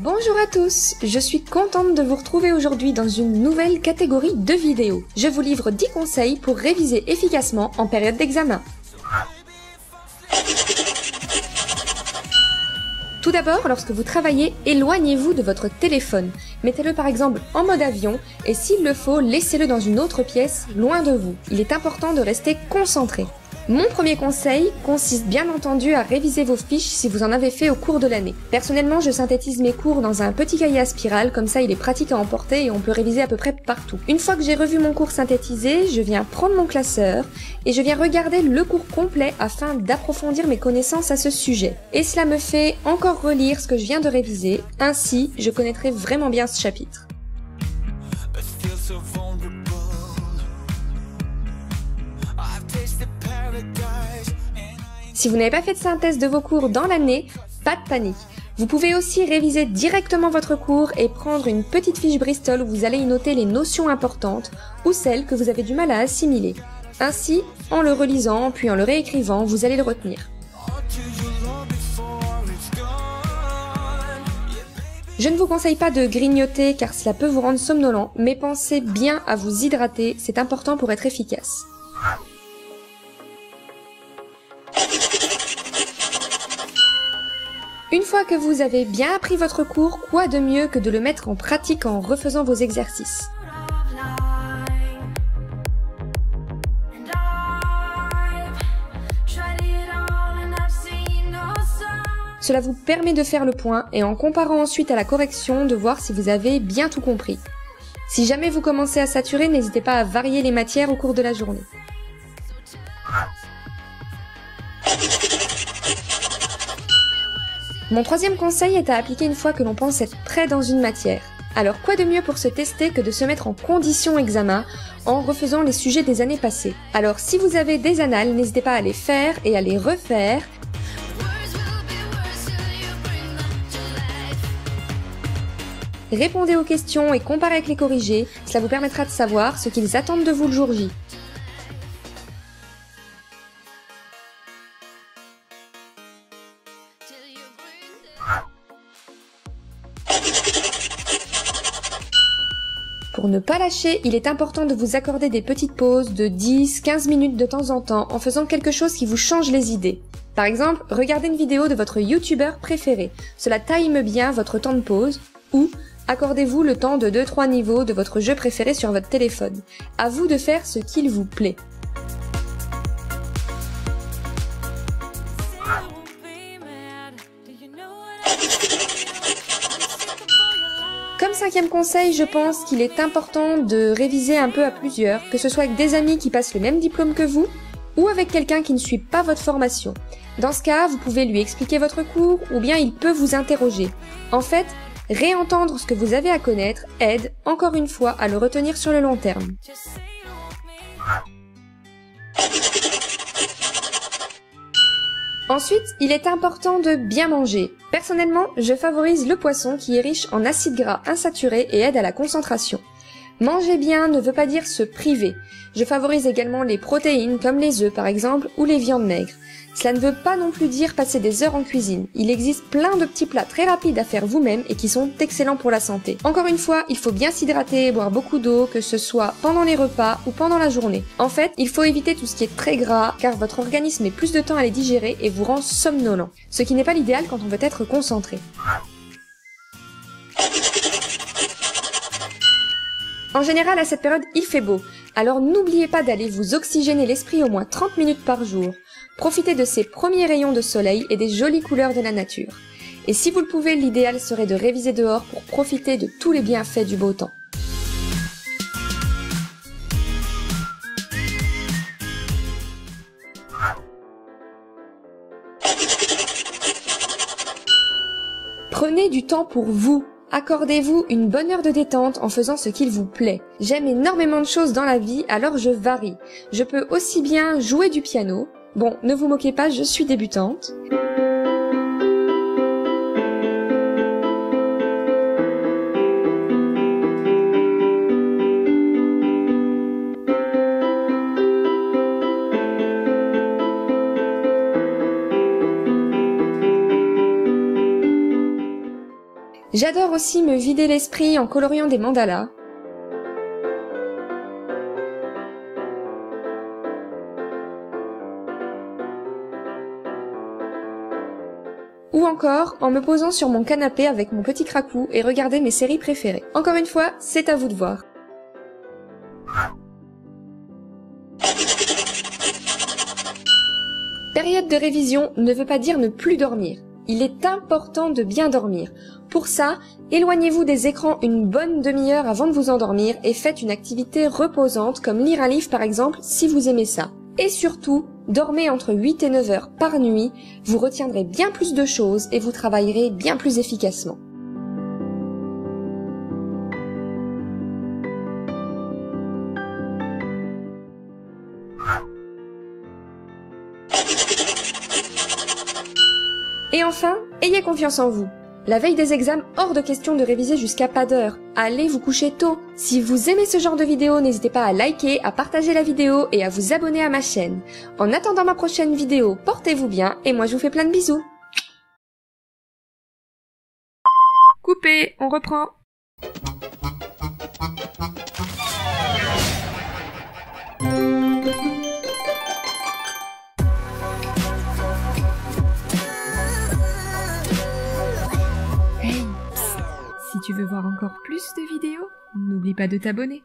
Bonjour à tous, je suis contente de vous retrouver aujourd'hui dans une nouvelle catégorie de vidéos. Je vous livre 10 conseils pour réviser efficacement en période d'examen. Tout d'abord, lorsque vous travaillez, éloignez-vous de votre téléphone. Mettez-le par exemple en mode avion et s'il le faut, laissez-le dans une autre pièce, loin de vous. Il est important de rester concentré. Mon premier conseil consiste bien entendu à réviser vos fiches si vous en avez fait au cours de l'année. Personnellement, je synthétise mes cours dans un petit cahier à spirale, comme ça il est pratique à emporter et on peut réviser à peu près partout. Une fois que j'ai revu mon cours synthétisé, je viens prendre mon classeur et je viens regarder le cours complet afin d'approfondir mes connaissances à ce sujet. Et cela me fait encore relire ce que je viens de réviser, ainsi je connaîtrai vraiment bien ce chapitre. Si vous n'avez pas fait de synthèse de vos cours dans l'année, pas de panique. Vous pouvez aussi réviser directement votre cours et prendre une petite fiche Bristol où vous allez y noter les notions importantes ou celles que vous avez du mal à assimiler. Ainsi, en le relisant puis en le réécrivant, vous allez le retenir. Je ne vous conseille pas de grignoter car cela peut vous rendre somnolent, mais pensez bien à vous hydrater, c'est important pour être efficace. Une fois que vous avez bien appris votre cours, quoi de mieux que de le mettre en pratique en refaisant vos exercices? Cela vous permet de faire le point et en comparant ensuite à la correction, de voir si vous avez bien tout compris. Si jamais vous commencez à saturer, n'hésitez pas à varier les matières au cours de la journée. Mon troisième conseil est à appliquer une fois que l'on pense être prêt dans une matière. Alors quoi de mieux pour se tester que de se mettre en condition examen en refaisant les sujets des années passées. Alors si vous avez des annales, n'hésitez pas à les faire et à les refaire. Répondez aux questions et comparez avec les corrigés, cela vous permettra de savoir ce qu'ils attendent de vous le jour J. Pour ne pas lâcher, il est important de vous accorder des petites pauses de 10-15 minutes de temps en temps en faisant quelque chose qui vous change les idées. Par exemple, regardez une vidéo de votre youtubeur préféré. Cela time bien votre temps de pause ou accordez-vous le temps de 2-3 niveaux de votre jeu préféré sur votre téléphone. À vous de faire ce qu'il vous plaît. Comme cinquième conseil, je pense qu'il est important de réviser un peu à plusieurs, que ce soit avec des amis qui passent le même diplôme que vous, ou avec quelqu'un qui ne suit pas votre formation. Dans ce cas, vous pouvez lui expliquer votre cours, ou bien il peut vous interroger. En fait, réentendre ce que vous avez à connaître aide, encore une fois, à le retenir sur le long terme. Ensuite, il est important de bien manger. Personnellement, je favorise le poisson qui est riche en acides gras insaturés et aide à la concentration. Manger bien ne veut pas dire se priver. Je favorise également les protéines comme les œufs par exemple ou les viandes maigres. Cela ne veut pas non plus dire passer des heures en cuisine. Il existe plein de petits plats très rapides à faire vous-même et qui sont excellents pour la santé. Encore une fois, il faut bien s'hydrater et boire beaucoup d'eau, que ce soit pendant les repas ou pendant la journée. En fait, il faut éviter tout ce qui est très gras car votre organisme met plus de temps à les digérer et vous rend somnolent. Ce qui n'est pas l'idéal quand on veut être concentré. En général, à cette période, il fait beau. Alors n'oubliez pas d'aller vous oxygéner l'esprit au moins 30 minutes par jour. Profitez de ces premiers rayons de soleil et des jolies couleurs de la nature. Et si vous le pouvez, l'idéal serait de réviser dehors pour profiter de tous les bienfaits du beau temps. Prenez du temps pour vous. Accordez-vous une bonne heure de détente en faisant ce qu'il vous plaît. J'aime énormément de choses dans la vie, alors je varie. Je peux aussi bien jouer du piano. Bon, ne vous moquez pas, je suis débutante. J'adore aussi me vider l'esprit en coloriant des mandalas. Ou encore en me posant sur mon canapé avec mon petit cracou et regarder mes séries préférées. Encore une fois, c'est à vous de voir. Période de révision ne veut pas dire ne plus dormir. Il est important de bien dormir. Pour ça, éloignez-vous des écrans une bonne demi-heure avant de vous endormir et faites une activité reposante comme lire un livre par exemple si vous aimez ça. Et surtout, dormez entre 8 et 9 heures par nuit, vous retiendrez bien plus de choses et vous travaillerez bien plus efficacement. Et enfin, ayez confiance en vous. La veille des examens, hors de question de réviser jusqu'à pas d'heure. Allez vous coucher tôt. Si vous aimez ce genre de vidéo, n'hésitez pas à liker, à partager la vidéo et à vous abonner à ma chaîne. En attendant ma prochaine vidéo, portez-vous bien et moi je vous fais plein de bisous. Coupé, on reprend. Si tu veux voir encore plus de vidéos, n'oublie pas de t'abonner.